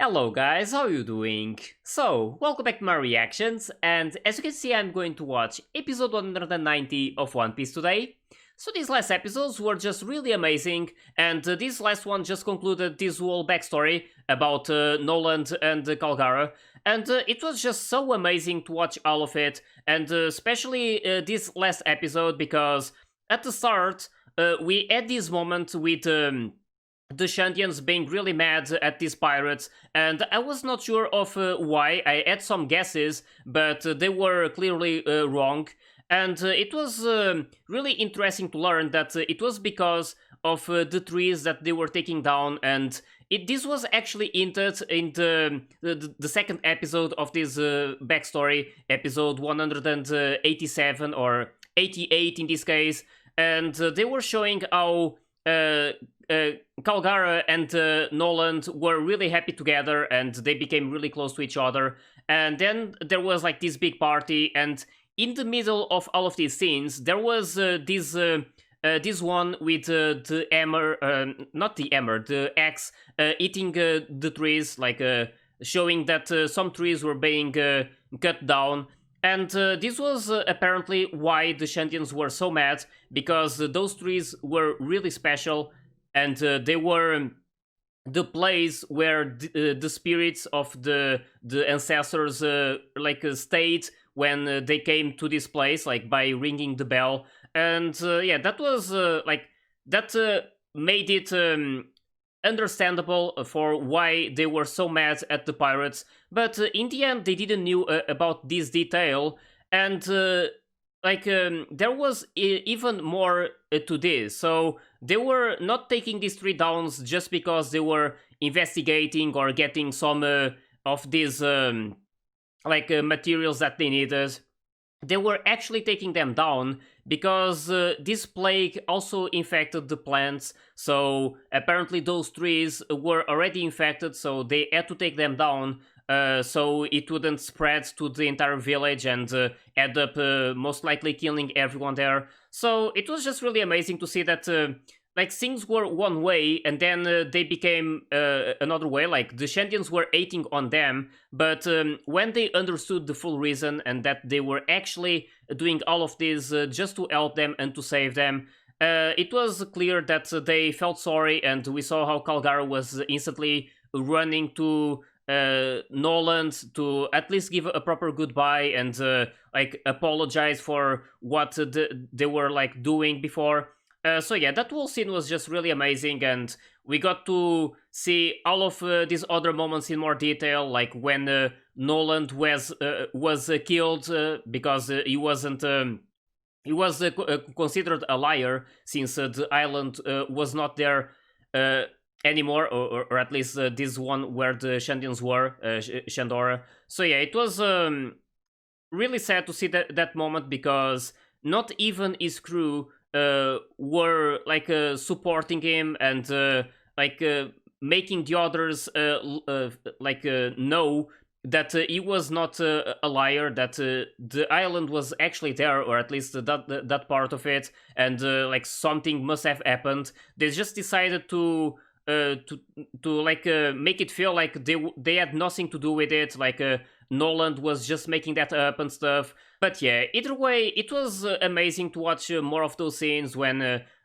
Hello guys, how you doing? So, welcome back to my reactions, and as you can see I'm going to watch episode 190 of One Piece today. So these last episodes were just really amazing, and this last one just concluded this whole backstory about Noland and Kalgara, and it was just so amazing to watch all of it, and especially this last episode because at the start we had this moment with the Shantians being really mad at these pirates, and I was not sure of why. I had some guesses, but they were clearly wrong. And it was really interesting to learn that it was because of the trees that they were taking down, and this was actually hinted in the second episode of this backstory, episode 187 or 88 in this case, and they were showing how Kalgara and Noland were really happy together and they became really close to each other. And then there was like this big party, and in the middle of all of these scenes, there was this one with the hammer, not the hammer, the axe, eating the trees, like showing that some trees were being cut down. And this was apparently why the Shantians were so mad, because those trees were really special, and they were the place where the spirits of the ancestors stayed when they came to this place, like by ringing the bell. And yeah, that was that made it understandable for why they were so mad at the pirates. But in the end, they didn't knew about this detail, and there was even more to this. So they were not taking these three downs just because they were investigating or getting some of these materials that they needed. They were actually taking them down because this plague also infected the plants. So apparently those trees were already infected, so they had to take them down so it wouldn't spread to the entire village and end up most likely killing everyone there. So it was just really amazing to see that things were one way and then they became another way. Like the Shantians were hating on them, but when they understood the full reason and that they were actually doing all of this just to help them and to save them, it was clear that they felt sorry. And we saw how Kalgara was instantly running to Noland to at least give a proper goodbye and apologize for what they were doing before. So yeah, that whole scene was just really amazing, and we got to see all of these other moments in more detail, like when Noland was killed because he wasn't. He was considered a liar since the island was not there anymore, or at least this one where the Shantians were, Shandora. So yeah, it was really sad to see that moment, because not even his crew were supporting him and making the others know that he was not a liar, that the island was actually there, or at least that part of it, and something must have happened. They just decided to make it feel like they had nothing to do with it, Noland was just making that up and stuff. But yeah, either way, it was amazing to watch more of those scenes when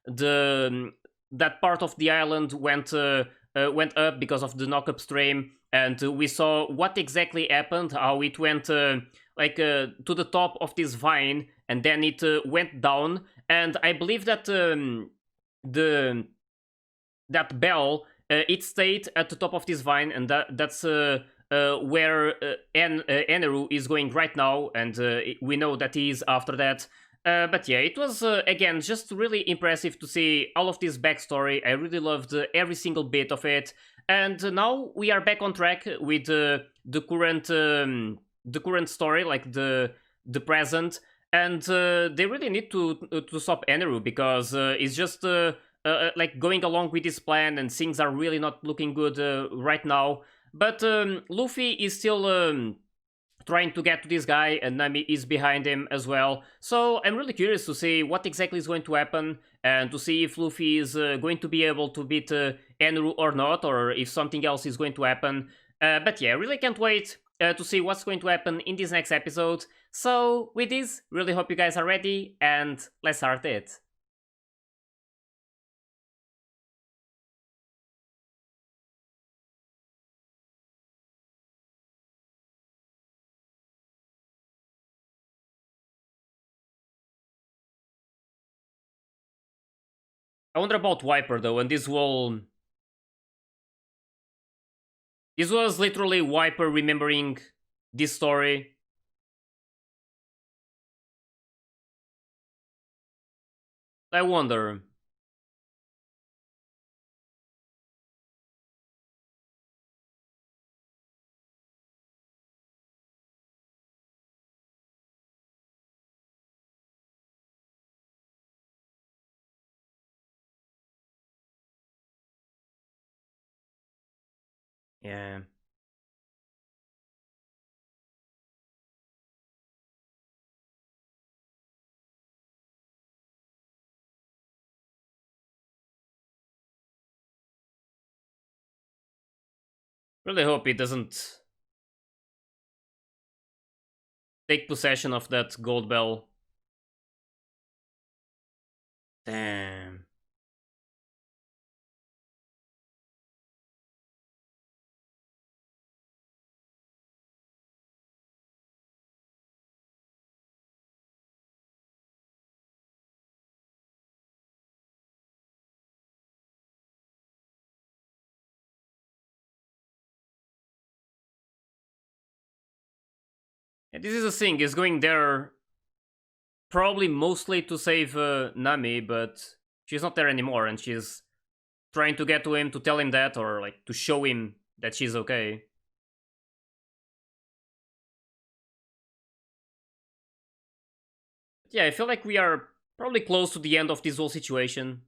that part of the island went up because of the knock-up stream, and we saw what exactly happened, how it went to the top of this vine, and then it went down. And I believe that that bell it stayed at the top of this vine, and that's where Eneru is going right now, and we know that he is after that. But yeah, it was again just really impressive to see all of this backstory. I really loved every single bit of it, and now we are back on track with the current story, like the present, and they really need to stop Eneru, because it's just going along with his plan, and things are really not looking good right now. But Luffy is still trying to get to this guy, and Nami is behind him as well. So I'm really curious to see what exactly is going to happen, and to see if Luffy is going to be able to beat Enru or not, or if something else is going to happen. But yeah, really can't wait to see what's going to happen in this next episode. So with this, really hope you guys are ready, and let's start it. I wonder about Wiper though, and this was literally Wiper remembering this story. I wonder. Yeah. Really hope it doesn't take possession of that gold bell. Damn. Yeah, this is the thing, is going there probably mostly to save Nami, but she's not there anymore, and she's trying to get to him to tell him that, or like to show him that she's okay. Yeah, I feel like we are probably close to the end of this whole situation.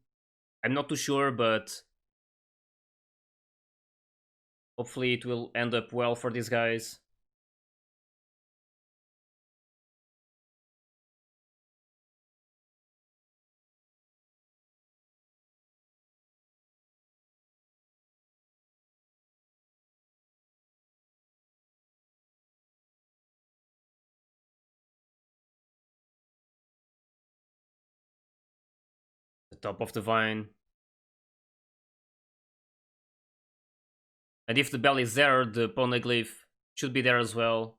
I'm not too sure, but hopefully it will end up well for these guys. The top of the vine. And if the bell is there, the poneglyph should be there as well.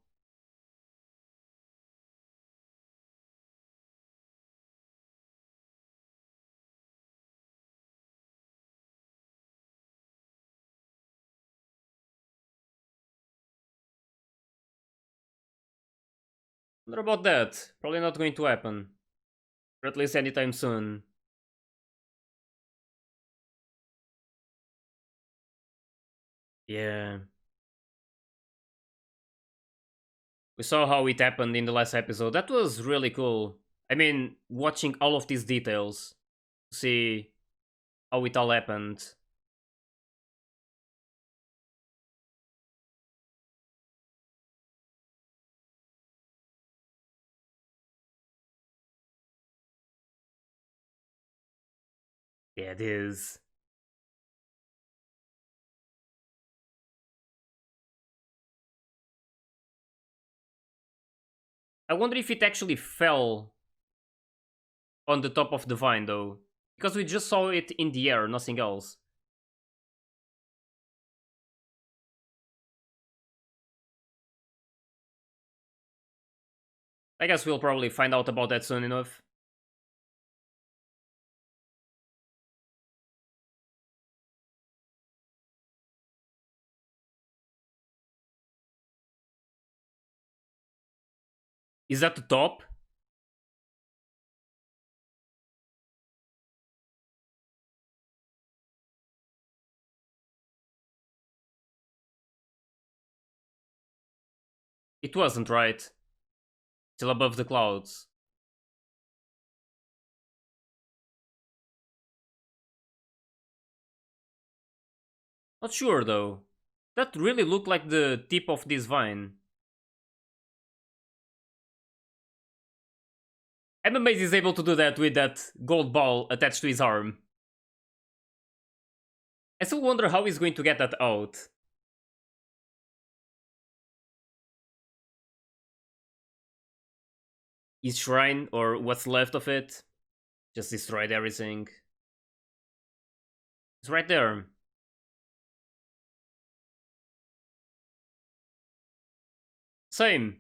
What about that? Probably not going to happen. Or at least anytime soon. Yeah. We saw how it happened in the last episode. That was really cool. I mean, watching all of these details to see how it all happened. Yeah, it is. I wonder if it actually fell on the top of the vine though. Because we just saw it in the air, nothing else. I guess we'll probably find out about that soon enough. Is that the top? It wasn't, right? Still above the clouds. Not sure though. That really looked like the tip of this vine. I'm amazed he's able to do that with that gold ball attached to his arm. I still wonder how he's going to get that out. his shrine, or what's left of it. Just destroyed everything. It's right there. Same.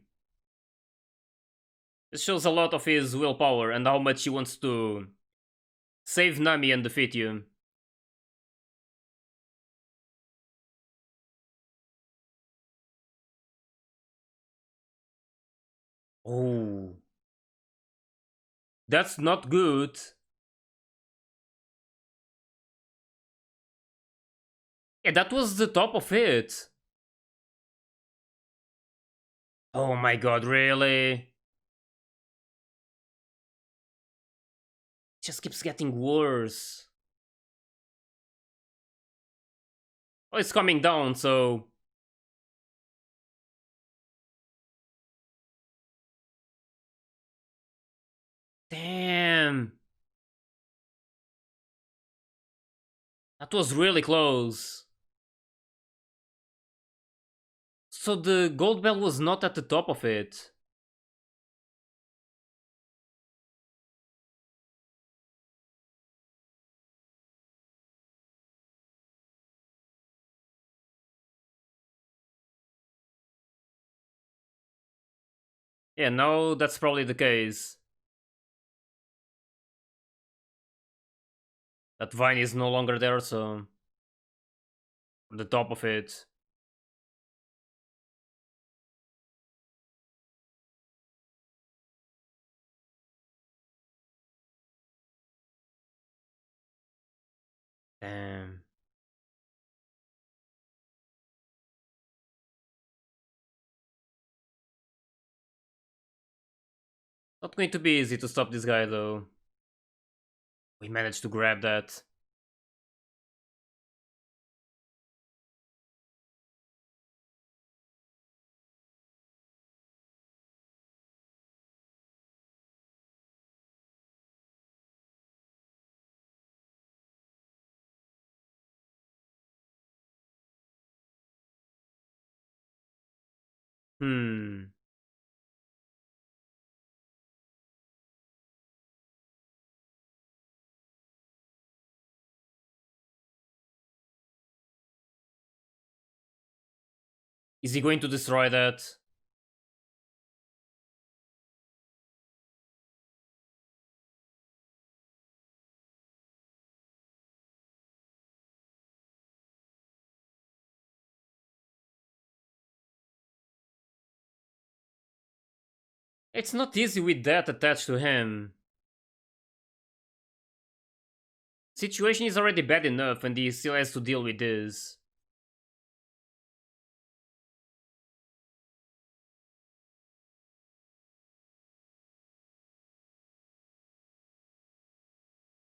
It shows a lot of his willpower and how much he wants to save Nami and defeat you. Oh. That's not good. Yeah, that was the top of it. Oh my god, really? Just keeps getting worse. Oh, it's coming down, so... Damn. That was really close. So the gold bell was not at the top of it. Yeah, no, that's probably the case. That vine is no longer there, so... On the top of it. Damn. Not going to be easy to stop this guy, though. We managed to grab that. Hmm. Is he going to destroy that? It's not easy with that attached to him. Situation is already bad enough and he still has to deal with this.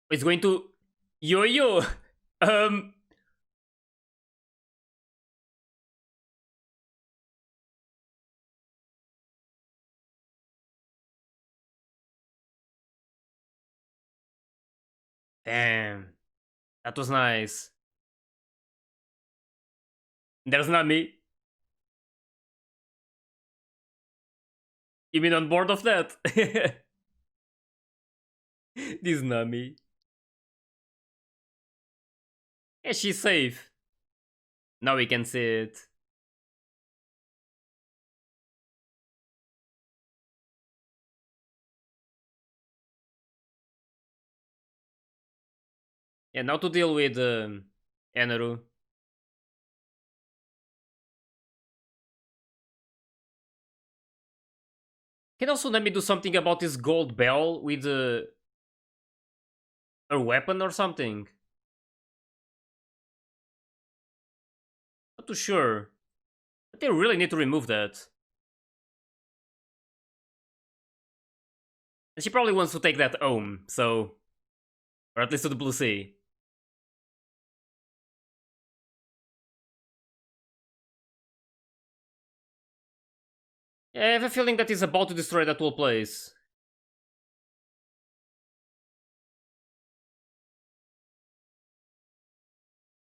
It's going to... Yo-yo! um... Damn. That was nice. There's Nami. You mean on board of that? This Nami. Yeah, she's safe. Now we can see it. Yeah, now to deal with Eneru. Can also let me do something about this gold bell with a weapon or something? Not too sure. But they really need to remove that. And she probably wants to take that home, so... Or at least to the Blue Sea. Yeah, I have a feeling that he's about to destroy that whole place.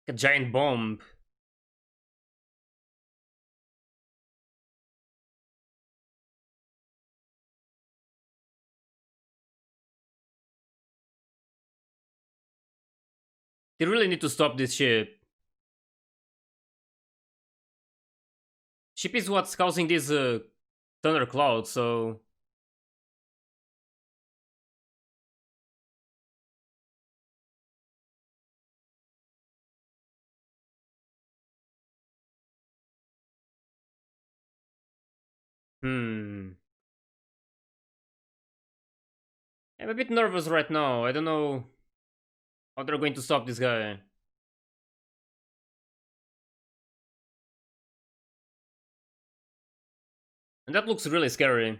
A giant bomb. They really need to stop this ship. Ship is what's causing this thundercloud, so... Hmm. I'm a bit nervous right now. I don't know how they're going to stop this guy. And that looks really scary.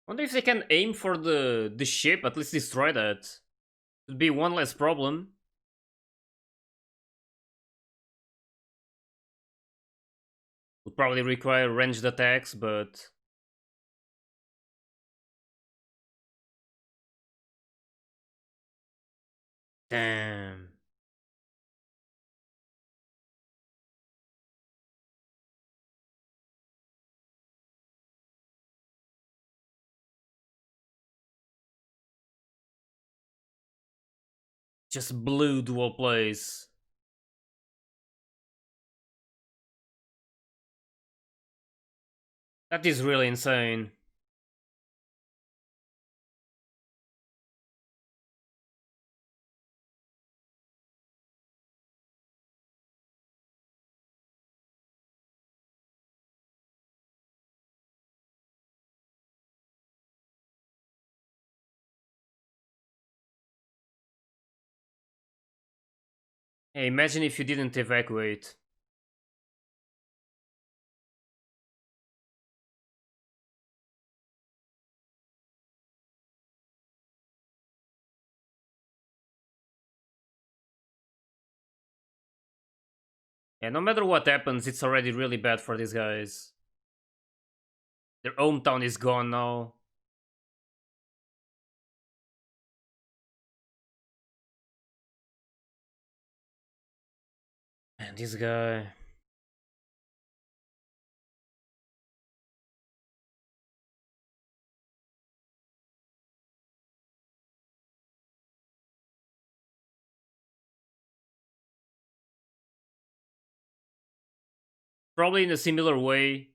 Wonder if they can aim for the ship, at least destroy that. Would be one less problem. Would probably require ranged attacks, but... Damn. Just blew dual place. That is really insane. Hey, imagine if you didn't evacuate. Yeah, no matter what happens, it's already really bad for these guys. Their hometown is gone now. And this guy... Probably in a similar way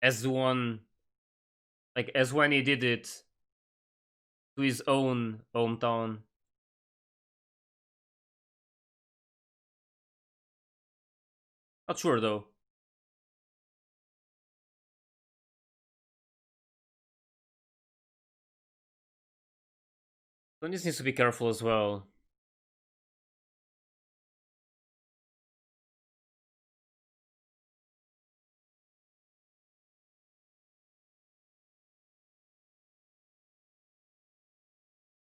as the one... Like, as when he did it to his own hometown. Not sure though. But this needs to be careful as well.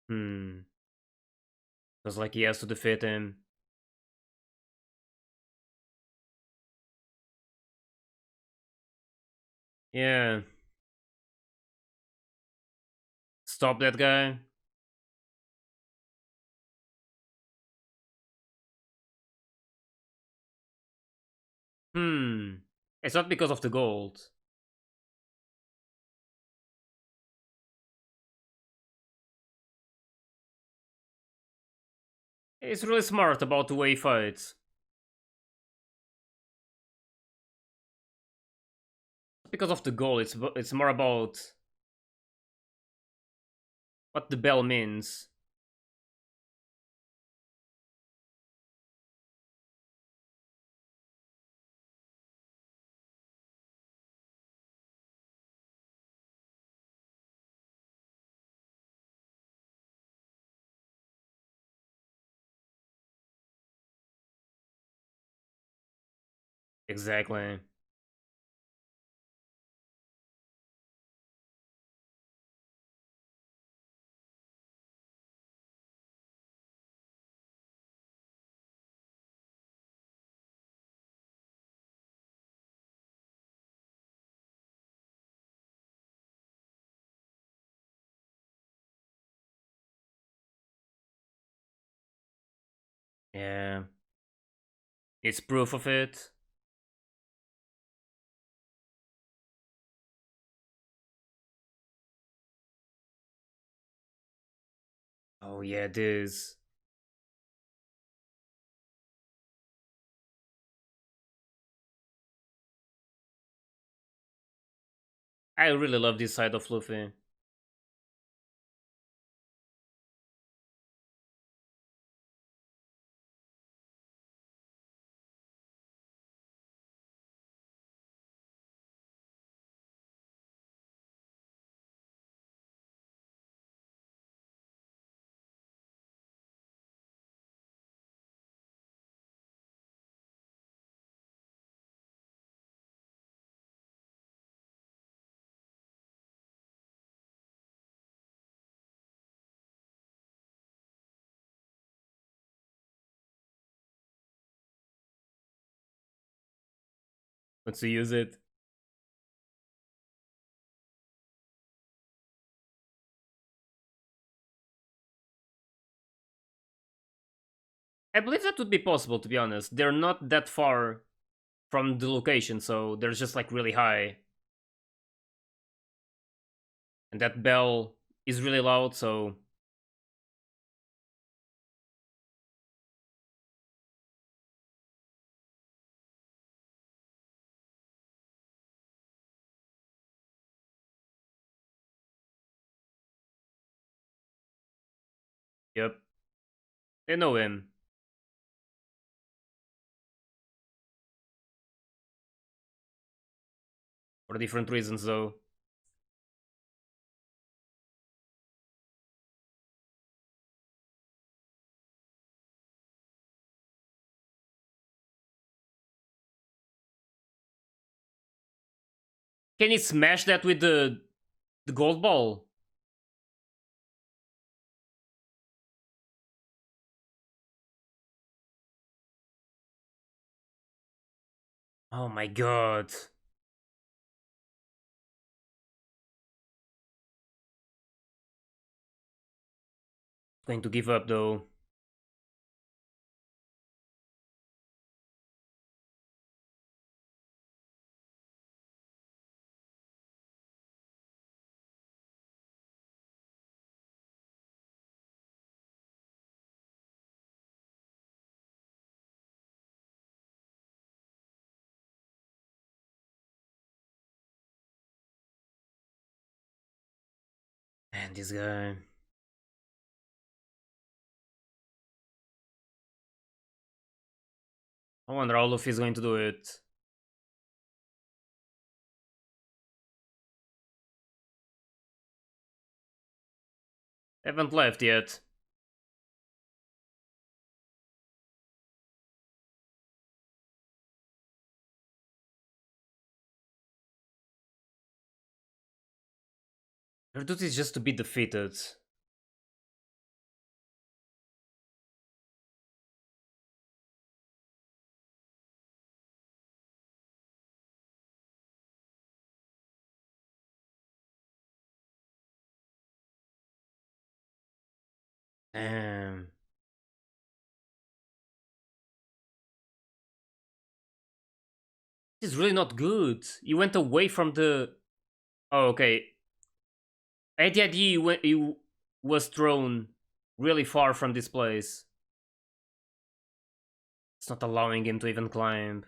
Hmm. Because like he has to defeat him. Yeah. Stop that guy. Hmm. It's not because of the gold. He's really smart about the way he fights. Because of the goal, it's more about what the bell means. Exactly. Yeah. It's proof of it. Oh yeah, it is. I really love this side of Luffy. Wants to use it. I believe that would be possible, to be honest. They're not that far from the location, so they're just like really high. And that bell is really loud, so yep. They know him. For different reasons, though. Can he smash that with the gold ball? Oh my god. Going to give up, though. Man, this guy. I wonder how Luffy's going to do it. Haven't left yet. Their duty is just to be defeated. Damn. This is really not good. You went away from the... Oh, okay. I had the idea you was thrown really far from this place. It's not allowing him to even climb.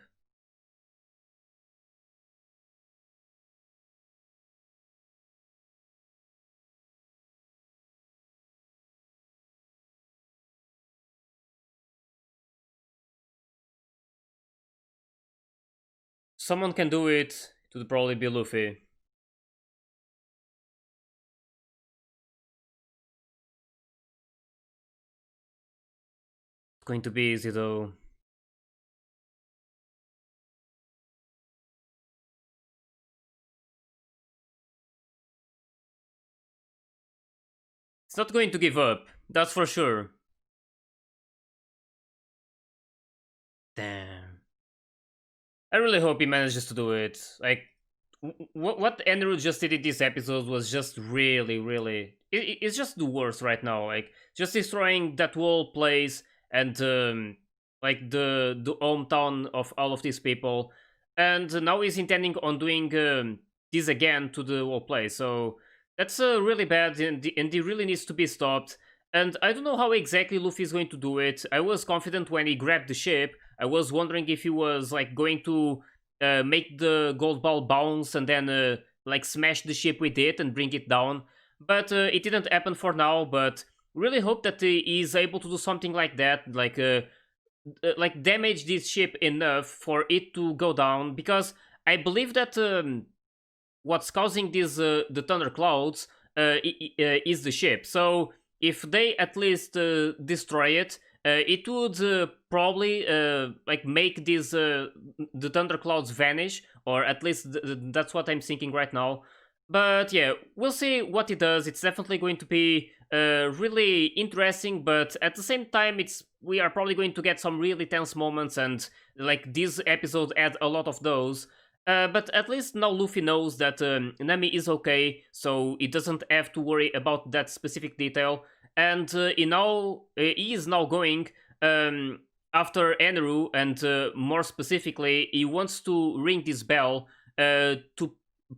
Someone can do it. It would probably be Luffy. It's going to be easy though. It's not going to give up. That's for sure. Damn. I really hope he manages to do it. Like, what Enru just did in this episode was just really, really. It's just the worst right now. Like, just destroying that whole place and like the hometown of all of these people, and now he's intending on doing this again to the whole place. So that's really bad, and it really needs to be stopped. And I don't know how exactly Luffy is going to do it. I was confident when he grabbed the ship. I was wondering if he was like going to make the gold ball bounce and then like smash the ship with it and bring it down. But it didn't happen for now. But really hope that he is able to do something like that, like damage this ship enough for it to go down. Because I believe that what's causing these the thunder clouds is the ship. So if they at least destroy it, it would probably like make these the thunderclouds vanish, or at least that's what I'm thinking right now. But yeah, we'll see what it does. It's definitely going to be really interesting, but at the same time, we are probably going to get some really tense moments, and like this episode had a lot of those. But at least now Luffy knows that Nami is okay, so he doesn't have to worry about that specific detail. And he is now going after Eneru, and more specifically, he wants to ring this bell to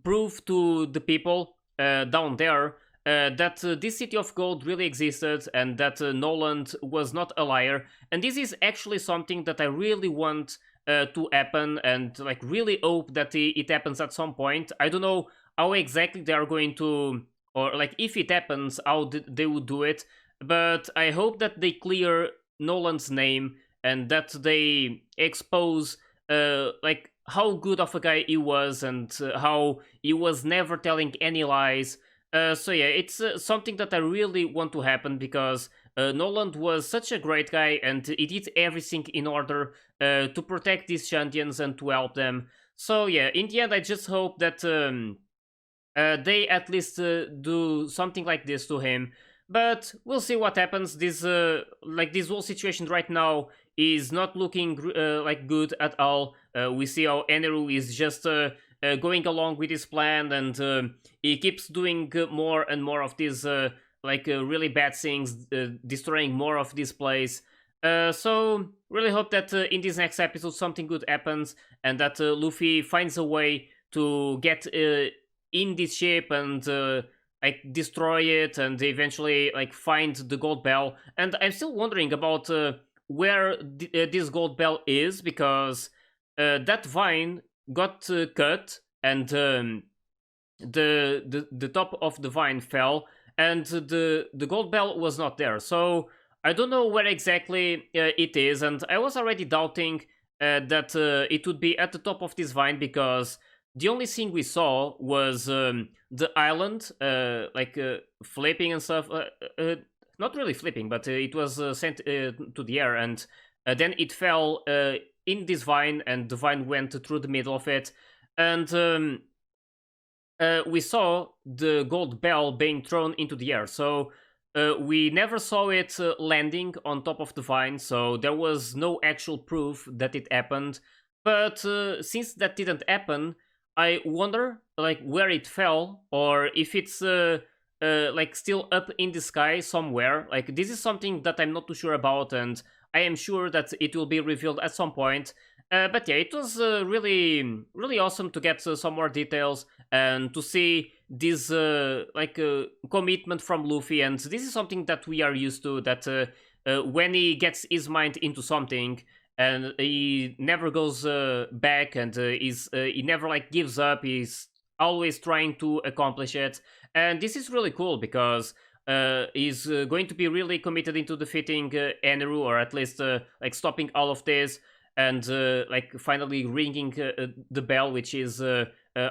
prove to the people down there that this city of gold really existed, and that Noland was not a liar. And this is actually something that I really want to happen, and like really hope that it happens at some point. I don't know how exactly they are going to, or like if it happens, how they would do it. But I hope that they clear Noland's name, and that they expose like how good of a guy he was, and how he was never telling any lies. So yeah, it's something that I really want to happen, because Noland was such a great guy, and he did everything in order to protect these Shantians and to help them. So yeah, in the end, I just hope that they at least do something like this to him. But we'll see what happens. This this whole situation right now is not looking like good at all. We see how Eneru is just going along with his plan, and he keeps doing more and more of these really bad things, destroying more of this place. So really hope that in this next episode something good happens, and that Luffy finds a way to get in this ship and like destroy it, and eventually like find the gold bell. And I'm still wondering about where this gold bell is, because that vine got cut, and the top of the vine fell, and the gold bell was not there. So I don't know where exactly it is, and I was already doubting that it would be at the top of this vine, because the only thing we saw was the island flipping and stuff. Not really flipping, but it was sent to the air, and then it fell in this vine, and the vine went through the middle of it. And we saw the gold bell being thrown into the air. So we never saw it landing on top of the vine, so there was no actual proof that it happened. But since that didn't happen, I wonder like where it fell, or if it's like still up in the sky somewhere. Like this is something that I'm not too sure about, and I am sure that it will be revealed at some point. But yeah, it was really awesome to get some more details, and to see this commitment from Luffy. And this is something that we are used to, that when he gets his mind into something, and he never goes back, and he never like gives up. He's always trying to accomplish it, and this is really cool, because he's going to be really committed into defeating Eneru, or at least like stopping all of this, and like finally ringing the bell, which is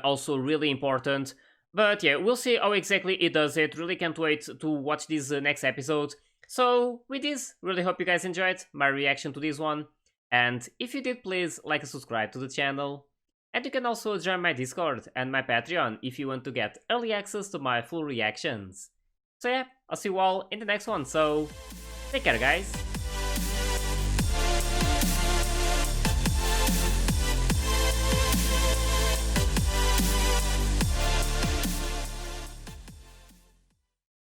also really important. But yeah, we'll see how exactly it does it. Really can't wait to watch this next episode. So with this, really hope you guys enjoyed my reaction to this one. And if you did, please like and subscribe to the channel. And you can also join my Discord and my Patreon if you want to get early access to my full reactions. So yeah, I'll see you all in the next one, so take care guys!